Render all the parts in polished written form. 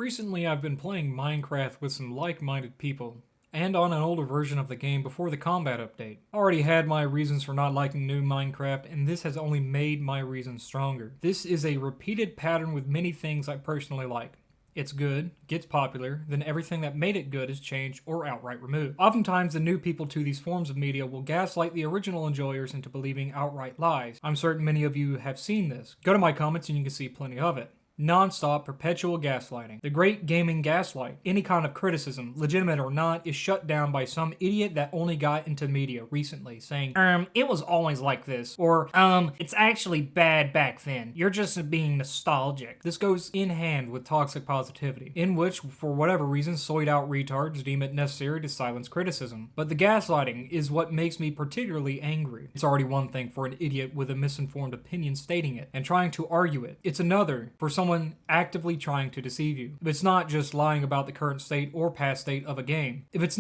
Recently, I've been playing Minecraft with some like-minded people, and on an older version of the game before the combat update. I already had my reasons for not liking new Minecraft, and this has only made my reasons stronger. This is a repeated pattern with many things I personally like. It's good, gets popular, then everything that made it good is changed or outright removed. Oftentimes, the new people to these forms of media will gaslight the original enjoyers into believing outright lies. I'm certain many of you have seen this. Go to my comments and you can see plenty of it. Non-stop, perpetual gaslighting. The great gaming gaslight. Any kind of criticism, legitimate or not, is shut down by some idiot that only got into media recently, saying, it was always like this, or, it's actually bad back then. You're just being nostalgic. This goes in hand with toxic positivity, in which, for whatever reason, soyed-out retards deem it necessary to silence criticism. But the gaslighting is what makes me particularly angry. It's already one thing for an idiot with a misinformed opinion stating it, and trying to argue it. It's another for someone actively trying to deceive you. If it's not just lying about the current state or past state of a game. It's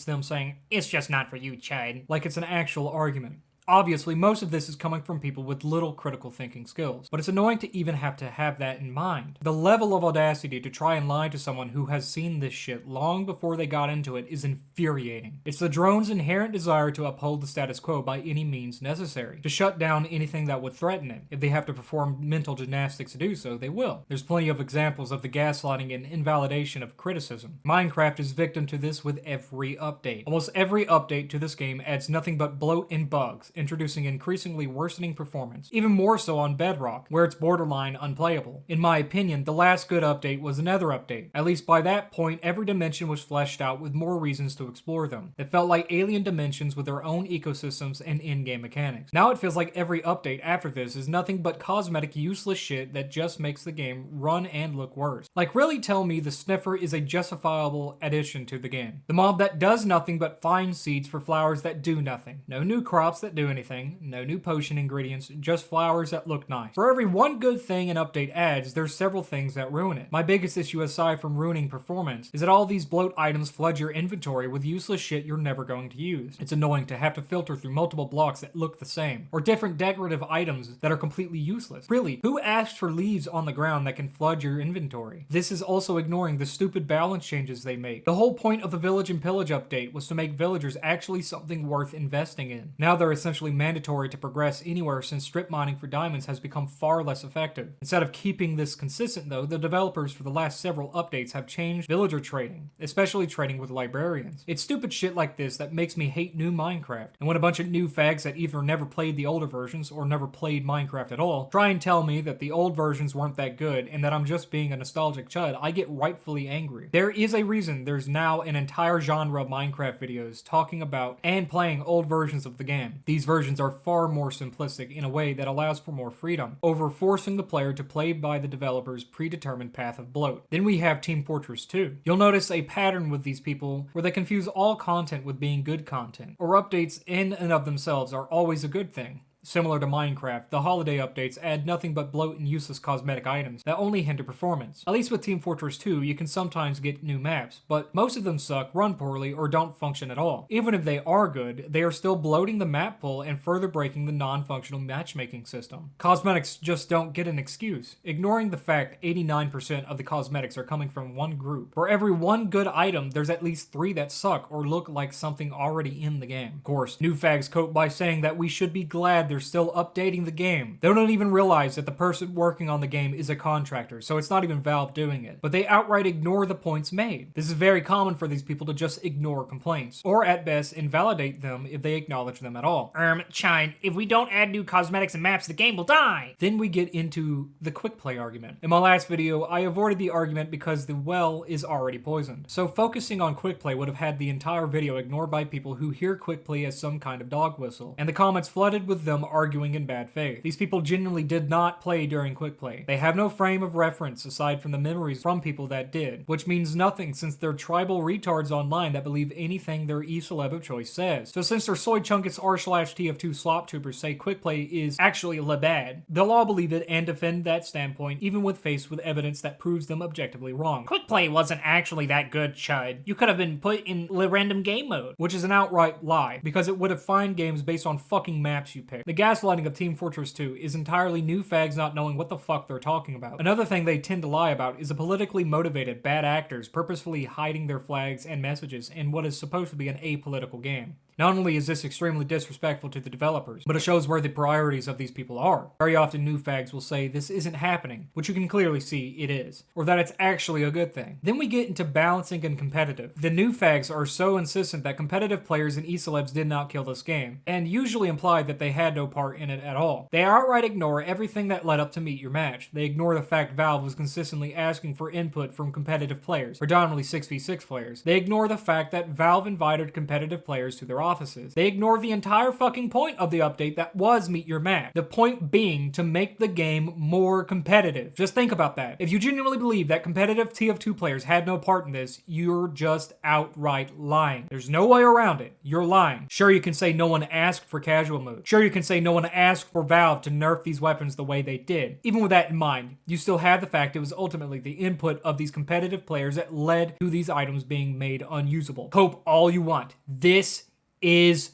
them saying, it's just not for you, Chad. Like it's an actual argument. Obviously, most of this is coming from people with little critical thinking skills, but it's annoying to even have that in mind. The level of audacity to try and lie to someone who has seen this shit long before they got into it is infuriating. It's the drone's inherent desire to uphold the status quo by any means necessary, to shut down anything that would threaten it. If they have to perform mental gymnastics to do so, they will. There's plenty of examples of the gaslighting and invalidation of criticism. Minecraft is victim to this with every update. Almost every update to this game adds nothing but bloat and bugs, introducing increasingly worsening performance, even more so on Bedrock, where it's borderline unplayable. In my opinion, the last good update was the Nether update. At least by that point, every dimension was fleshed out with more reasons to explore them. It felt like alien dimensions with their own ecosystems and in-game mechanics. Now it feels like every update after this is nothing but cosmetic useless shit that just makes the game run and look worse. Like, really tell me the Sniffer is a justifiable addition to the game. The mob that does nothing but find seeds for flowers that do nothing. No new crops that do anything, no new potion ingredients, just flowers that look nice. For every one good thing an update adds, there's several things that ruin it. My biggest issue aside from ruining performance is that all these bloat items flood your inventory with useless shit you're never going to use. It's annoying to have to filter through multiple blocks that look the same, or different decorative items that are completely useless. Really, who asked for leaves on the ground that can flood your inventory? This is also ignoring the stupid balance changes they make. The whole point of the Village and Pillage update was to make villagers actually something worth investing in. Now they're essentially mandatory to progress anywhere since strip mining for diamonds has become far less effective. Instead of keeping this consistent though, the developers for the last several updates have changed villager trading, especially trading with librarians. It's stupid shit like this that makes me hate new Minecraft. And when a bunch of new fags that either never played the older versions or never played Minecraft at all try and tell me that the old versions weren't that good and that I'm just being a nostalgic chud, I get rightfully angry. There is a reason there's now an entire genre of Minecraft videos talking about and playing old versions of the game. These versions are far more simplistic in a way that allows for more freedom, over forcing the player to play by the developer's predetermined path of bloat. Then we have Team Fortress 2. You'll notice a pattern with these people where they confuse all content with being good content, or updates in and of themselves are always a good thing. Similar to Minecraft, the holiday updates add nothing but bloat and useless cosmetic items that only hinder performance. At least with Team Fortress 2, you can sometimes get new maps, but most of them suck, run poorly, or don't function at all. Even if they are good, they are still bloating the map pool and further breaking the non-functional matchmaking system. Cosmetics just don't get an excuse, ignoring the fact 89% of the cosmetics are coming from one group. For every one good item, there's at least 3 that suck or look like something already in the game. Of course, new fags cope by saying that we should be glad they're still updating the game. They don't even realize that the person working on the game is a contractor, so it's not even Valve doing it. But they outright ignore the points made. This is very common for these people to just ignore complaints, or at best invalidate them if they acknowledge them at all. Chine, if we don't add new cosmetics and maps, the game will die! Then we get into the quick play argument. In my last video, I avoided the argument because the well is already poisoned. So focusing on quick play would have had the entire video ignored by people who hear quick play as some kind of dog whistle, and the comments flooded with them arguing in bad faith. These people genuinely did not play during quick play. They have no frame of reference aside from the memories from people that did, which means nothing since they're tribal retards online that believe anything their e-celeb of choice says. So since their soy chunkets r/tf2 slop troopers say quick play is actually le bad, they'll all believe it and defend that standpoint even when faced with evidence that proves them objectively wrong. Quick play wasn't actually that good, chud. You could have been put in random game mode, which is an outright lie because it would have fined games based on fucking maps you picked. The gaslighting of Team Fortress 2 is entirely new fags not knowing what the fuck they're talking about. Another thing they tend to lie about is a politically motivated bad actors purposefully hiding their flags and messages in what is supposed to be an apolitical game. Not only is this extremely disrespectful to the developers, but it shows where the priorities of these people are. Very often new fags will say this isn't happening, which you can clearly see it is, or that it's actually a good thing. Then we get into balancing and competitive. The new fags are so insistent that competitive players and e-celebs did not kill this game, and usually imply that they had no part in it at all. They outright ignore everything that led up to Meet Your Match. They ignore the fact Valve was consistently asking for input from competitive players, predominantly 6v6 players. They ignore the fact that Valve invited competitive players to their offices. They ignore the entire fucking point of the update that was Meet Your Match. The point being to make the game more competitive. Just think about that. If you genuinely believe that competitive TF2 players had no part in this, you're just outright lying. There's no way around it. You're lying. Sure, you can say no one asked for casual mode. Sure, you can say no one asked for Valve to nerf these weapons the way they did. Even with that in mind, you still have the fact it was ultimately the input of these competitive players that led to these items being made unusable. Hope all you want. This is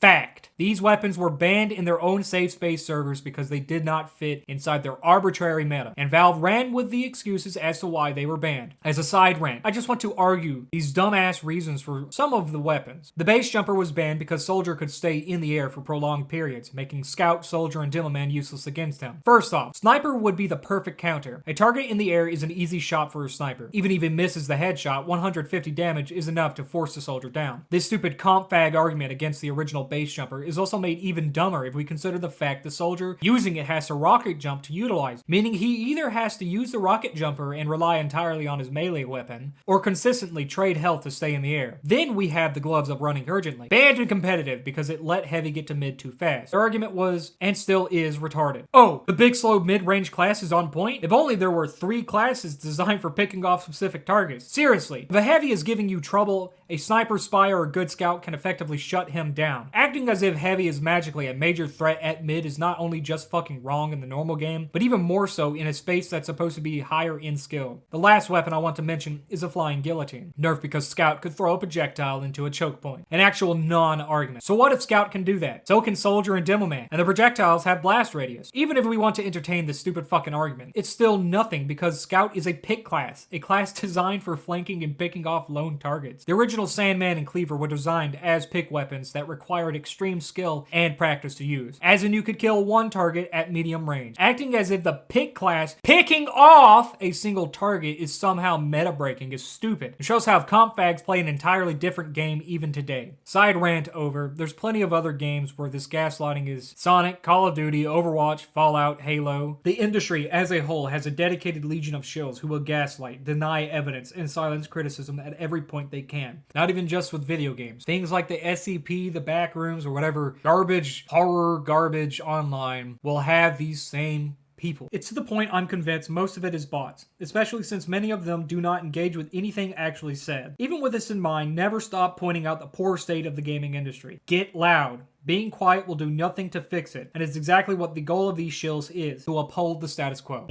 fact. These weapons were banned in their own safe space servers because they did not fit inside their arbitrary meta, and Valve ran with the excuses as to why they were banned. As a side rant, I just want to argue these dumbass reasons for some of the weapons. The base jumper was banned because Soldier could stay in the air for prolonged periods, making Scout, Soldier, and Demoman useless against him. First off, Sniper would be the perfect counter. A target in the air is an easy shot for a sniper. Even if he misses the headshot, 150 damage is enough to force the soldier down. This stupid comp fag argument against the original base jumper is also made even dumber if we consider the fact the soldier using it has to rocket jump to utilize, meaning he either has to use the rocket jumper and rely entirely on his melee weapon, or consistently trade health to stay in the air. Then we have the gloves of running urgently. Banned and competitive because it let heavy get to mid too fast. Their argument was, and still is, retarded. Oh, the big slow mid-range class is on point? If only there were 3 classes designed for picking off specific targets. Seriously, if a heavy is giving you trouble, a sniper, spy, or a good scout can effectively shut him down. Acting as if heavy is magically a major threat at mid is not only just fucking wrong in the normal game, but even more so in a space that's supposed to be higher in skill. The last weapon I want to mention is a flying guillotine. Nerfed because Scout could throw a projectile into a choke point. An actual non-argument. So what if Scout can do that? So can Soldier and Demoman, and the projectiles have blast radius. Even if we want to entertain this stupid fucking argument, it's still nothing because Scout is a pick class, a class designed for flanking and picking off lone targets. The original Sandman and Cleaver were designed as pick weapons that required extreme skill and practice to use, as in you could kill one target at medium range. Acting as if the pick class picking off a single target is somehow meta breaking is stupid. It shows how comp fags play an entirely different game even today. Side rant over. There's plenty of other games where this gaslighting is Sonic, Call of Duty, Overwatch, Fallout, Halo. The industry as a whole has a dedicated legion of shills who will gaslight, deny evidence, and silence criticism at every point they can. Not even just with video games. Things like the SCP, the Backrooms, or whatever garbage, horror garbage online will have these same people. It's to the point I'm convinced most of it is bots, especially since many of them do not engage with anything actually said. Even with this in mind, never stop pointing out the poor state of the gaming industry. Get loud. Being quiet will do nothing to fix it, and it's exactly what the goal of these shills is, to uphold the status quo.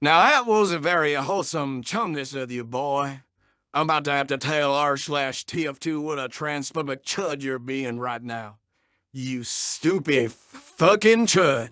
Now that was a very wholesome chumness of you, boy. I'm about to have to tell r/TF2 what a transphobic chud you're being right now. You stupid fucking chud.